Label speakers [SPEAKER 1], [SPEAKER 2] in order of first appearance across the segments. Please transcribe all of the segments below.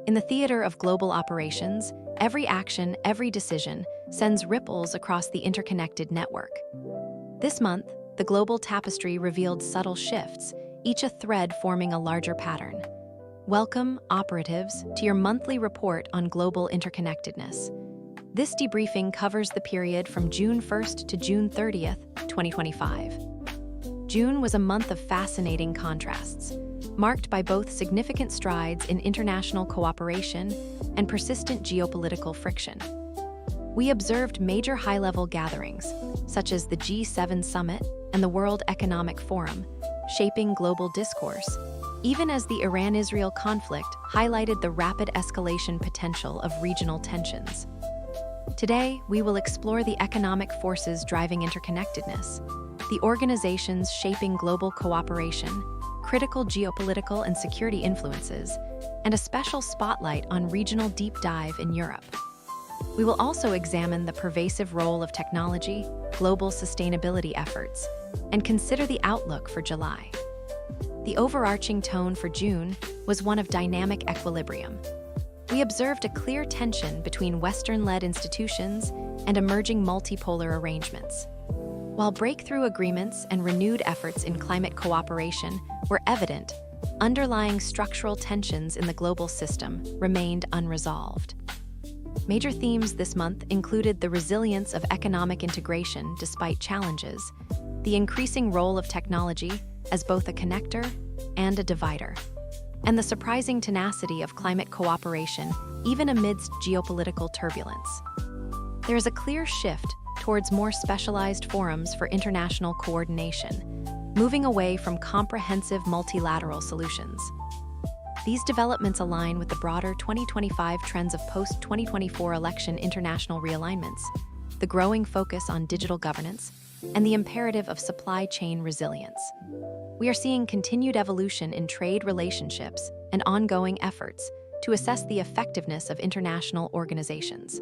[SPEAKER 1] In the theater of global operations, every action, every decision sends ripples across the interconnected network. This month, the global tapestry revealed subtle shifts, each a thread forming a larger pattern. Welcome, operatives, to your monthly report on global interconnectedness. This debriefing covers the period from June 1st to June 30th, 2025. June was a month of fascinating contrasts, marked by both significant strides in international cooperation and persistent geopolitical friction. We observed major high-level gatherings, such as the G7 summit and the World Economic Forum, shaping global discourse, even as the Iran-Israel conflict highlighted the rapid escalation potential of regional tensions. Today, we will explore the economic forces driving interconnectedness, the organizations shaping global cooperation, critical geopolitical and security influences, and a special spotlight on regional deep dive in Europe. We will also examine the pervasive role of technology, global sustainability efforts, and consider the outlook for July. The overarching tone for June was one of dynamic equilibrium. We observed a clear tension between Western-led institutions and emerging multipolar arrangements. While breakthrough agreements and renewed efforts in climate cooperation were evident, underlying structural tensions in the global system remained unresolved. Major themes this month included the resilience of economic integration despite challenges, the increasing role of technology as both a connector and a divider, and the surprising tenacity of climate cooperation even amidst geopolitical turbulence. There is a clear shift towards more specialized forums for international coordination, moving away from comprehensive multilateral solutions. These developments align with the broader 2025 trends of post-2024 election international realignments, the growing focus on digital governance, and the imperative of supply chain resilience. We are seeing continued evolution in trade relationships and ongoing efforts to assess the effectiveness of international organizations.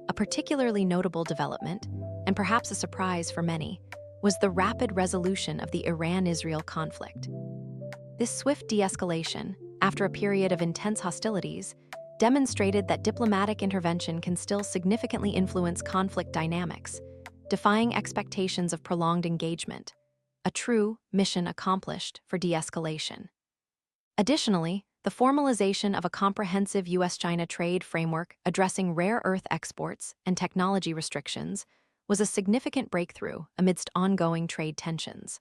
[SPEAKER 1] A particularly notable development, and perhaps a surprise for many, was the rapid resolution of the Iran-Israel conflict. This swift de-escalation, after a period of intense hostilities, demonstrated that diplomatic intervention can still significantly influence conflict dynamics, defying expectations of prolonged engagement, a true mission accomplished for de-escalation. Additionally, the formalization of a comprehensive U.S.-China trade framework addressing rare earth exports and technology restrictions was a significant breakthrough amidst ongoing trade tensions.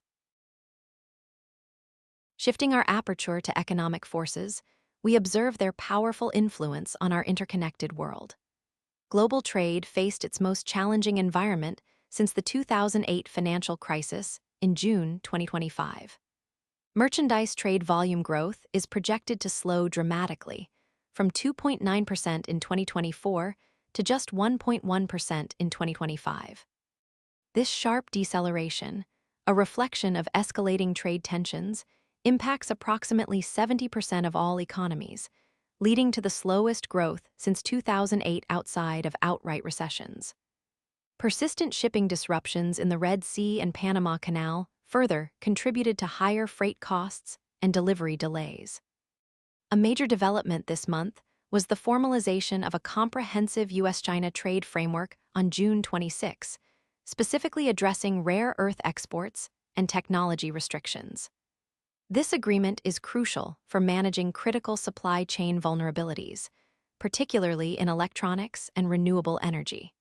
[SPEAKER 1] Shifting our aperture to economic forces, we observe their powerful influence on our interconnected world. Global trade faced its most challenging environment since the 2008 financial crisis in June 2025. Merchandise trade volume growth is projected to slow dramatically, from 2.9% in 2024 to just 1.1% in 2025. This sharp deceleration, a reflection of escalating trade tensions, impacts approximately 70% of all economies, leading to the slowest growth since 2008 outside of outright recessions. Persistent shipping disruptions in the Red Sea and Panama Canal further contributed to higher freight costs and delivery delays. A major development this month was the formalization of a comprehensive U.S.-China trade framework on June 26, specifically addressing rare earth exports and technology restrictions. This agreement is crucial for managing critical supply chain vulnerabilities, particularly in electronics and renewable energy.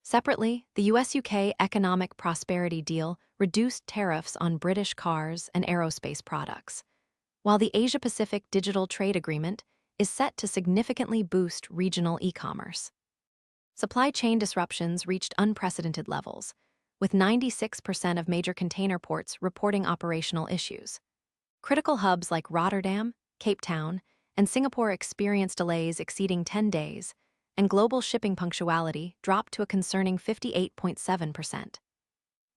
[SPEAKER 1] Separately, the US-UK Economic Prosperity Deal reduced tariffs on British cars and aerospace products, while the Asia-Pacific Digital Trade Agreement is set to significantly boost regional e-commerce. Supply chain disruptions reached unprecedented levels, with 96% of major container ports reporting operational issues. Critical hubs like Rotterdam, Cape Town, and Singapore experienced delays exceeding 10 days, and global shipping punctuality dropped to a concerning 58.7%.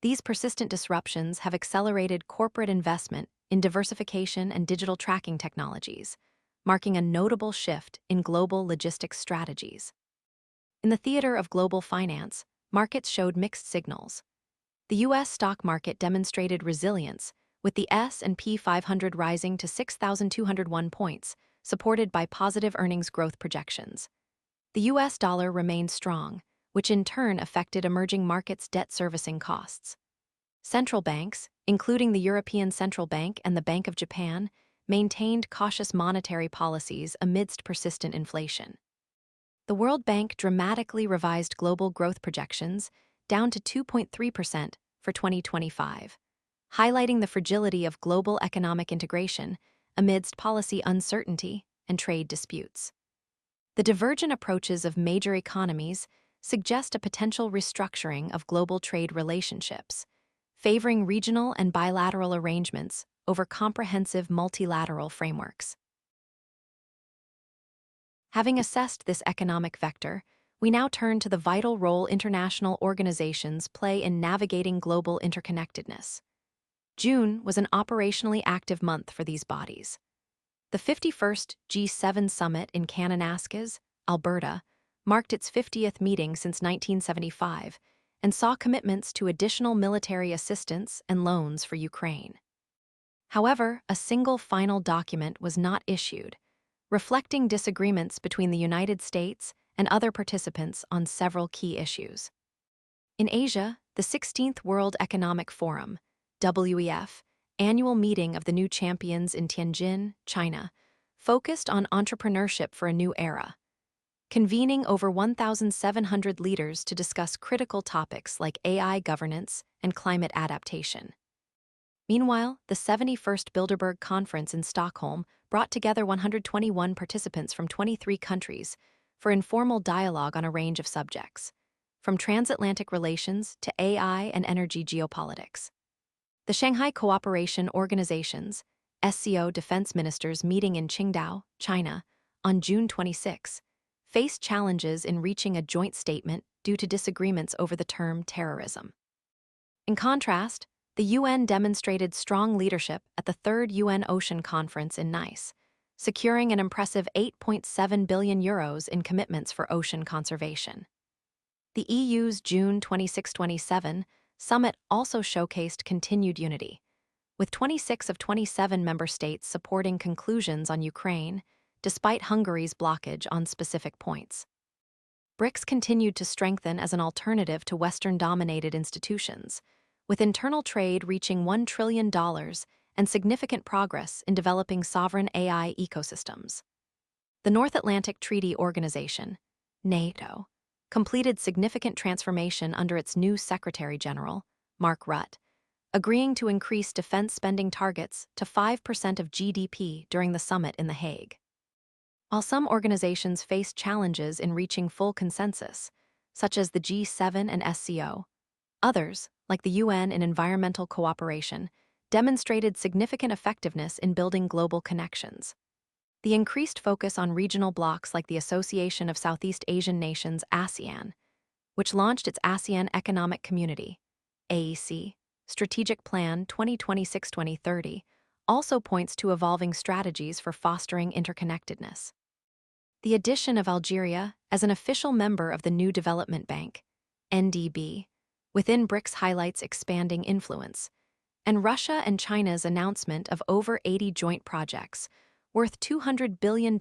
[SPEAKER 1] These persistent disruptions have accelerated corporate investment in diversification and digital tracking technologies, marking a notable shift in global logistics strategies. In the theater of global finance, markets showed mixed signals. The U.S. stock market demonstrated resilience, with the S&P 500 rising to 6,201 points, supported by positive earnings growth projections. The US dollar remained strong, which in turn affected emerging markets' debt servicing costs. Central banks, including the European Central Bank and the Bank of Japan, maintained cautious monetary policies amidst persistent inflation. The World Bank dramatically revised global growth projections down to 2.3% for 2025, highlighting the fragility of global economic integration amidst policy uncertainty and trade disputes. The divergent approaches of major economies suggest a potential restructuring of global trade relationships, favoring regional and bilateral arrangements over comprehensive multilateral frameworks. Having assessed this economic vector, we now turn to the vital role international organizations play in navigating global interconnectedness. June was an operationally active month for these bodies. The 51st G7 Summit in Kananaskis, Alberta, marked its 50th meeting since 1975 and saw commitments to additional military assistance and loans for Ukraine. However, a single final document was not issued, reflecting disagreements between the United States and other participants on several key issues. In Asia, the 16th World Economic Forum, WEF, annual meeting of the new champions in Tianjin, China, focused on entrepreneurship for a new era, convening over 1,700 leaders to discuss critical topics like AI governance and climate adaptation. Meanwhile, the 71st Bilderberg Conference in Stockholm brought together 121 participants from 23 countries for informal dialogue on a range of subjects, from transatlantic relations to AI and energy geopolitics. The Shanghai Cooperation Organization's SCO defense ministers meeting in Qingdao, China, on June 26 faced challenges in reaching a joint statement due to disagreements over the term terrorism. In contrast, the UN demonstrated strong leadership at the third UN Ocean Conference in Nice, securing an impressive €8.7 billion in commitments for ocean conservation. The EU's June 26-27 summit also showcased continued unity, with 26 of 27 member states supporting conclusions on Ukraine, despite Hungary's blockage on specific points. BRICS continued to strengthen as an alternative to Western-dominated institutions, with internal trade reaching $1 trillion and significant progress in developing sovereign AI ecosystems. The North Atlantic Treaty Organization, NATO, completed significant transformation under its new Secretary General, Mark Rutte, agreeing to increase defense spending targets to 5% of GDP during the summit in The Hague. While some organizations face challenges in reaching full consensus, such as the G7 and SCO, others, like the UN in environmental cooperation, demonstrated significant effectiveness in building global connections. The increased focus on regional blocs like the Association of Southeast Asian Nations (ASEAN), which launched its ASEAN Economic Community (AEC) Strategic Plan 2026-2030, also points to evolving strategies for fostering interconnectedness. The addition of Algeria as an official member of the New Development Bank (NDB) within BRICS highlights expanding influence, and Russia and China's announcement of over 80 joint projects worth $200 billion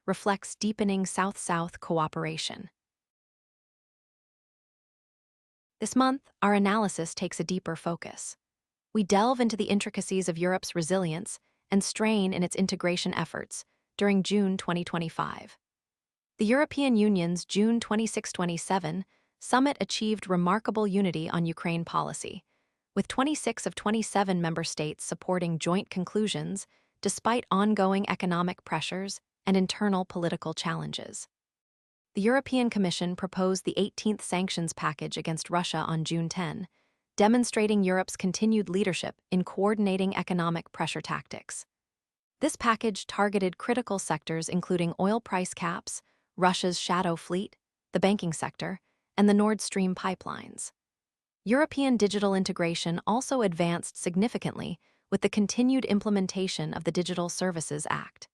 [SPEAKER 1] reflects deepening South-South cooperation. This month, our analysis takes a deeper focus. We delve into the intricacies of Europe's resilience and strain in its integration efforts during June 2025. The European Union's June 26-27 summit achieved remarkable unity on Ukraine policy, with 26 of 27 member states supporting joint conclusions despite ongoing economic pressures and internal political challenges. The European Commission proposed the 18th sanctions package against Russia on June 10, demonstrating Europe's continued leadership in coordinating economic pressure tactics. This package targeted critical sectors including oil price caps, Russia's shadow fleet, the banking sector, and the Nord Stream pipelines. European digital integration also advanced significantly with the continued implementation of the Digital Services Act.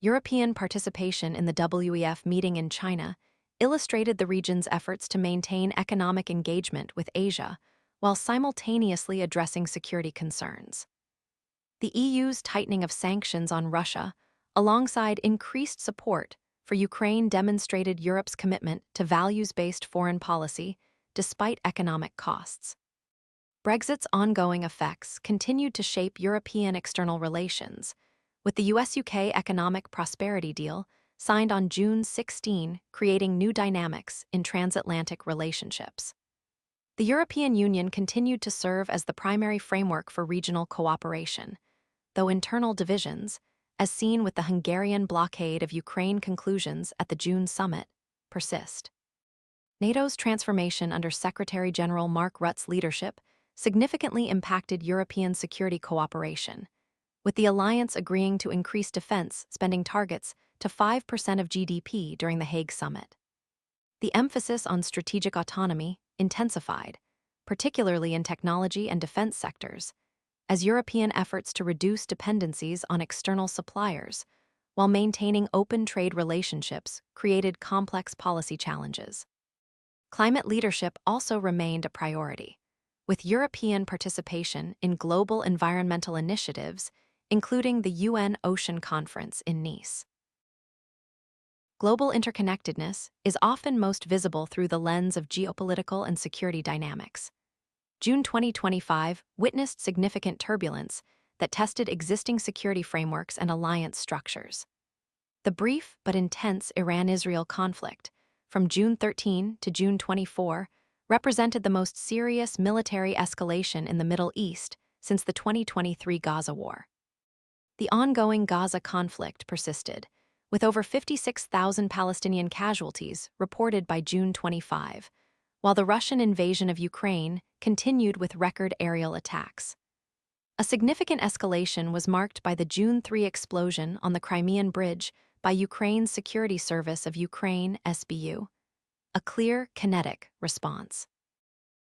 [SPEAKER 1] European participation in the WEF meeting in China illustrated the region's efforts to maintain economic engagement with Asia while simultaneously addressing security concerns. The EU's tightening of sanctions on Russia alongside increased support for Ukraine, demonstrated Europe's commitment to values-based foreign policy despite economic costs. Brexit's ongoing effects continued to shape European external relations, with the US-UK Economic Prosperity Deal signed on June 16, creating new dynamics in transatlantic relationships. The European Union continued to serve as the primary framework for regional cooperation, though internal divisions, as seen with the Hungarian blockade of Ukraine conclusions at the June summit, persist. NATO's transformation under Secretary-General Mark Rutte's leadership significantly impacted European security cooperation, with the alliance agreeing to increase defense spending targets to 5% of GDP during the Hague summit. The emphasis on strategic autonomy intensified, particularly in technology and defense sectors, as European efforts to reduce dependencies on external suppliers while maintaining open trade relationships created complex policy challenges. Climate leadership also remained a priority, with European participation in global environmental initiatives, including the UN Ocean Conference in Nice. Global interconnectedness is often most visible through the lens of geopolitical and security dynamics. June 2025 witnessed significant turbulence that tested existing security frameworks and alliance structures. The brief but intense Iran-Israel conflict, from June 13 to June 24, represented the most serious military escalation in the Middle East since the 2023 Gaza war. The ongoing Gaza conflict persisted, with over 56,000 Palestinian casualties reported by June 25, while the Russian invasion of Ukraine continued with record aerial attacks. A significant escalation was marked by the June 3 explosion on the Crimean Bridge by Ukraine's Security Service of Ukraine (SBU), a clear, kinetic response.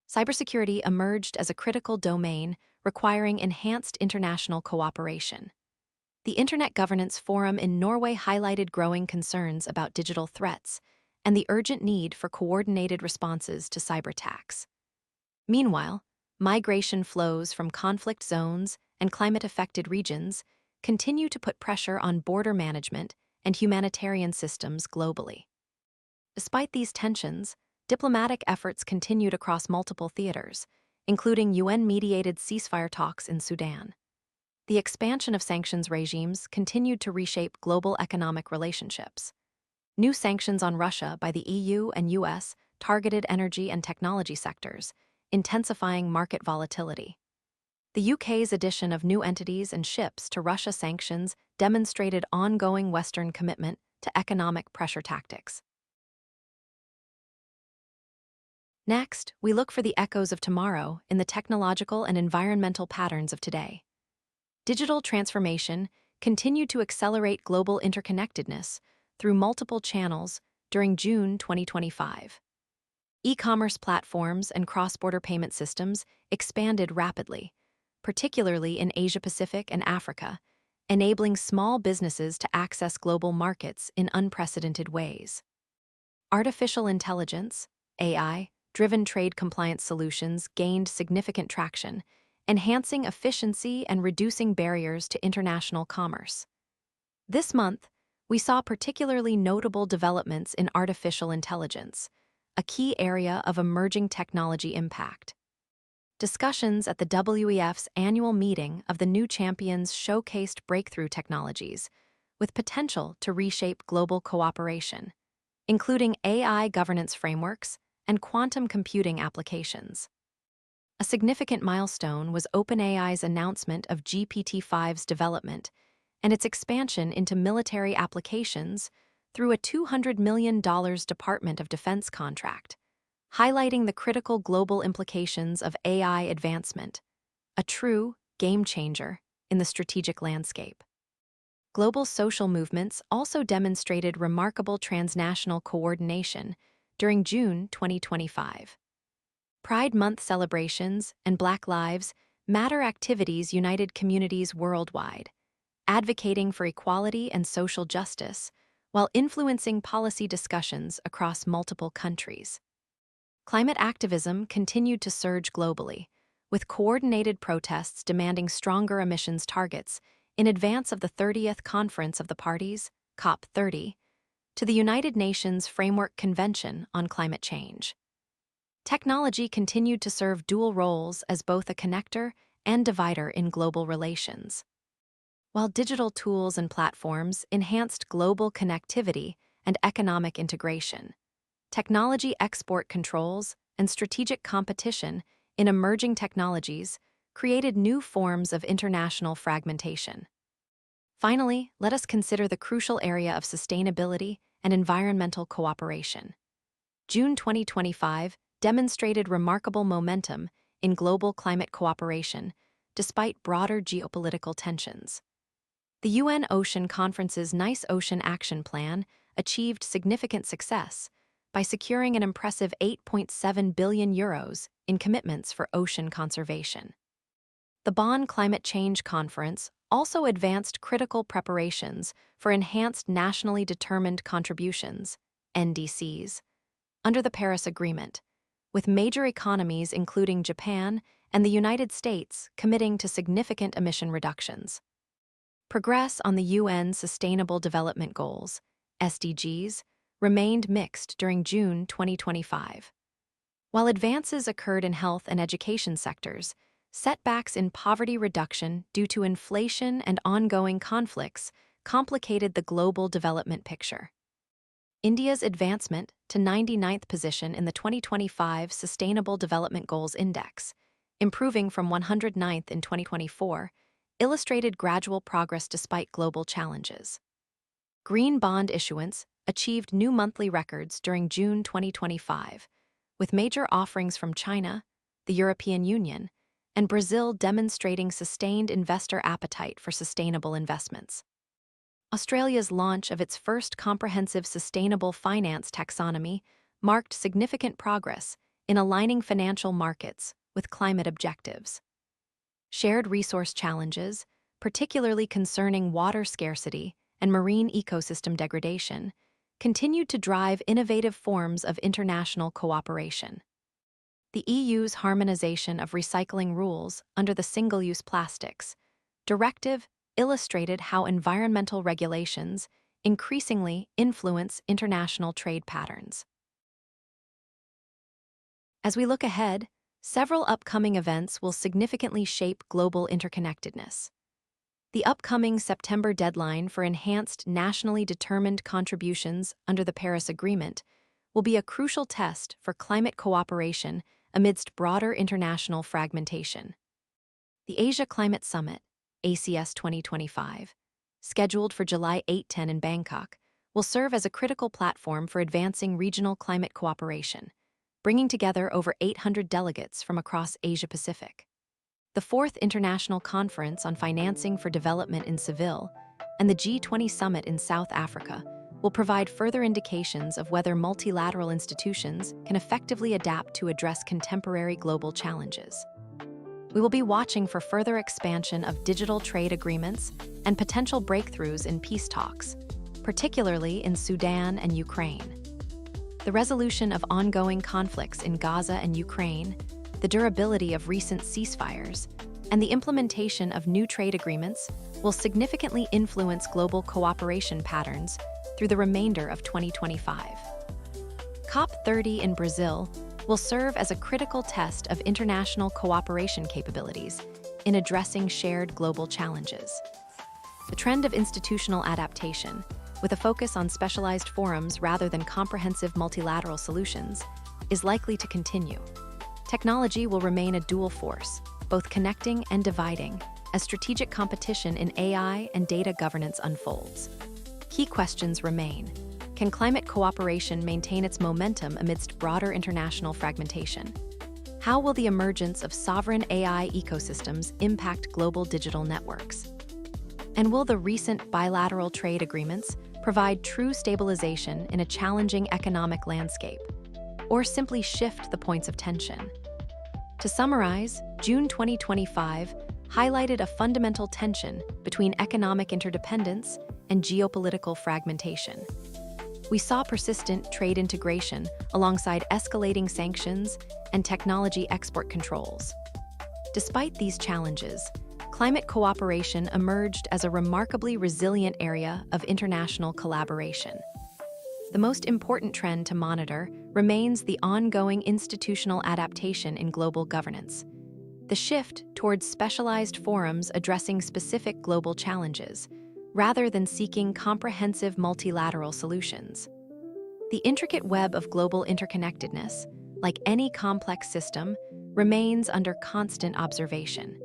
[SPEAKER 1] Cybersecurity emerged as a critical domain requiring enhanced international cooperation. The Internet Governance Forum in Norway highlighted growing concerns about digital threats and the urgent need for coordinated responses to cyberattacks. Meanwhile, migration flows from conflict zones and climate-affected regions continue to put pressure on border management and humanitarian systems globally. Despite these tensions, diplomatic efforts continued across multiple theaters, including UN-mediated ceasefire talks in Sudan. The expansion of sanctions regimes continued to reshape global economic relationships. New sanctions on Russia by the EU and US targeted energy and technology sectors, intensifying market volatility. The UK's addition of new entities and ships to Russia sanctions demonstrated ongoing Western commitment to economic pressure tactics. Next, we look for the echoes of tomorrow in the technological and environmental patterns of today. Digital transformation continued to accelerate global interconnectedness through multiple channels during June 2025. E-commerce platforms and cross-border payment systems expanded rapidly, particularly in Asia-Pacific and Africa, enabling small businesses to access global markets in unprecedented ways. Artificial intelligence, AI-driven trade compliance solutions gained significant traction, enhancing efficiency and reducing barriers to international commerce. This month, we saw particularly notable developments in artificial intelligence, a key area of emerging technology impact. Discussions at the WEF's annual meeting of the New Champions showcased breakthrough technologies with potential to reshape global cooperation, including AI governance frameworks and quantum computing applications. A significant milestone was OpenAI's announcement of GPT-5's development and its expansion into military applications through a $200 million Department of Defense contract, highlighting the critical global implications of AI advancement, a true game-changer in the strategic landscape. Global social movements also demonstrated remarkable transnational coordination during June 2025. Pride Month celebrations and Black Lives Matter activities united communities worldwide, advocating for equality and social justice while influencing policy discussions across multiple countries. Climate activism continued to surge globally, with coordinated protests demanding stronger emissions targets in advance of the 30th Conference of the Parties, COP30, to the United Nations Framework Convention on Climate Change. Technology continued to serve dual roles as both a connector and divider in global relations. While digital tools and platforms enhanced global connectivity and economic integration, technology export controls and strategic competition in emerging technologies created new forms of international fragmentation. Finally, let us consider the crucial area of sustainability and environmental cooperation. June 2025 demonstrated remarkable momentum in global climate cooperation despite broader geopolitical tensions. The UN Ocean Conference's Nice Ocean Action Plan achieved significant success by securing an impressive €8.7 billion in commitments for ocean conservation. The Bonn Climate Change Conference also advanced critical preparations for enhanced nationally determined contributions, NDCs, under the Paris Agreement, with major economies including Japan and the United States committing to significant emission reductions. Progress on the UN Sustainable Development Goals, SDGs, remained mixed during June 2025. While advances occurred in health and education sectors, setbacks in poverty reduction due to inflation and ongoing conflicts complicated the global development picture. India's advancement to 99th position in the 2025 Sustainable Development Goals Index, improving from 109th in 2024, illustrated gradual progress despite global challenges. Green bond issuance achieved new monthly records during June 2025, with major offerings from China, the European Union, and Brazil demonstrating sustained investor appetite for sustainable investments. Australia's launch of its first comprehensive sustainable finance taxonomy marked significant progress in aligning financial markets with climate objectives. Shared resource challenges, particularly concerning water scarcity and marine ecosystem degradation, continued to drive innovative forms of international cooperation. The EU's harmonization of recycling rules under the Single-Use Plastics Directive illustrated how environmental regulations increasingly influence international trade patterns. As we look ahead, several upcoming events will significantly shape global interconnectedness. The upcoming September deadline for enhanced nationally determined contributions under the Paris Agreement will be a crucial test for climate cooperation amidst broader international fragmentation. The Asia Climate Summit, ACS 2025, scheduled for July 8-10 in Bangkok, will serve as a critical platform for advancing regional climate cooperation, bringing together over 800 delegates from across Asia-Pacific. The Fourth International Conference on Financing for Development in Seville and the G20 Summit in South Africa will provide further indications of whether multilateral institutions can effectively adapt to address contemporary global challenges. We will be watching for further expansion of digital trade agreements and potential breakthroughs in peace talks, particularly in Sudan and Ukraine. The resolution of ongoing conflicts in Gaza and Ukraine, the durability of recent ceasefires, and the implementation of new trade agreements will significantly influence global cooperation patterns through the remainder of 2025. COP30 in Brazil will serve as a critical test of international cooperation capabilities in addressing shared global challenges. The trend of institutional adaptation, with a focus on specialized forums rather than comprehensive multilateral solutions, is likely to continue. Technology will remain a dual force, both connecting and dividing, as strategic competition in AI and data governance unfolds. Key questions remain. Can climate cooperation maintain its momentum amidst broader international fragmentation? How will the emergence of sovereign AI ecosystems impact global digital networks? And will the recent bilateral trade agreements provide true stabilization in a challenging economic landscape, or simply shift the points of tension? To summarize, June 2025 highlighted a fundamental tension between economic interdependence and geopolitical fragmentation. We saw persistent trade integration alongside escalating sanctions and technology export controls. Despite these challenges, climate cooperation emerged as a remarkably resilient area of international collaboration. The most important trend to monitor remains the ongoing institutional adaptation in global governance. The shift towards specialized forums addressing specific global challenges, rather than seeking comprehensive multilateral solutions. The intricate web of global interconnectedness, like any complex system, remains under constant observation.